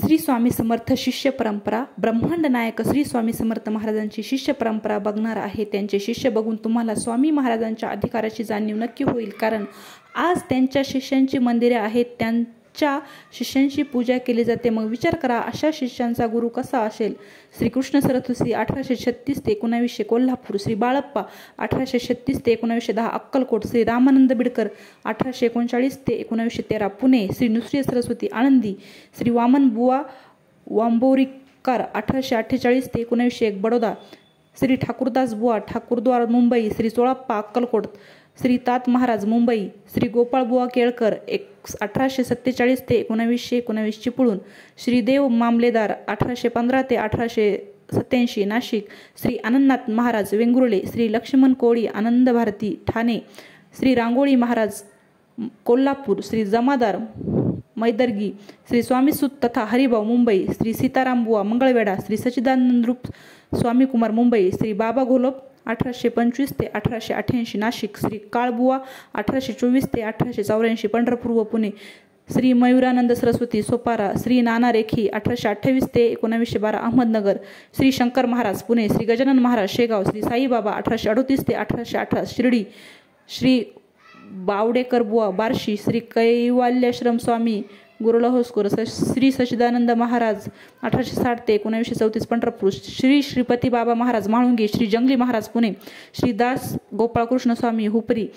श्री स्वामी समर्थ शिष्य परंपरा ब्रह्मांड नायक श्री स्वामी समर्थ महाराजांची शिष्य परंपरा बघणार आहे। त्यांचे शिष्य बघून तुम्हाला स्वामी महाराजांच्या अधिकाराची जाणीव नक्की होईल, कारण आज त्यांच्या शिष्यांची मंदिरे आहेत, त्यांच्या शिष्यांची पूजा केली जाते। मग विचार करा, अशा शिष्यांचा गुरु कसा असेल। श्री कृष्ण सरस्वती 1836 ते 1900 कोल्हापूर, श्री बाळप्पा 1836 ते 1910 अक्कलकोट, श्री रामानंद बिडकर 1839 ते 1913 पुणे, श्री नुसरी सरस्वती आळंदी, श्री वामन बुवा वांबोरीकर 1848 ते 1901 बडोदा, श्री ठाकूरदास बुवा ठाकूरद्वार मुंबई, श्री चोळप्पा अक्कलकोट, श्री तात महाराज मुंबई, श्री गोपाळ बुवा केळकर 1847 ते 1919 चिपळूण, श्री देव मामलेदार 1815 ते 1887 नाशिक, श्री आनंदनाथ महाराज वेंगुर्ले, श्री लक्ष्मण कोळी आनंद भारती ठाणे, श्री रांगोळी महाराज कोल्हापूर, श्री जमादार मैदर्गी, श्री स्वामी सुत तथा हरिभाऊ मुंबई, श्री सीताराम बुवा मंगळवेढा, श्री सच्चिदानंद रूप स्वामी कुमार मुंबई, श्री बाबा घोलप 1825 ते 1888 नाशिक, श्री काळबुवा 1824 ते 1884 पंढरपूर व पुणे, श्री मयुरानंद सरस्वती सोपारा, श्री नाना रेखी 1828 ते 1912 अहमदनगर, श्री शंकर महाराज पुणे, श्री गजानन महाराज शेगाव, श्री साईबाबा 1838 ते 1818 शिर्डी, श्री बावडेकर बुवा बार्शी, श्री कैवाल्याश्रम स्वामी गुरुलहोस्कर, श्री सच्चिदानंद महाराज 1860 ते 1934 पंढरपूर, श्री श्रीपती बाबा महाराज म्हाळुंगे, श्री जंगली महाराज पुणे, श्री दास गोपाळकृष्ण स्वामी हुपरी,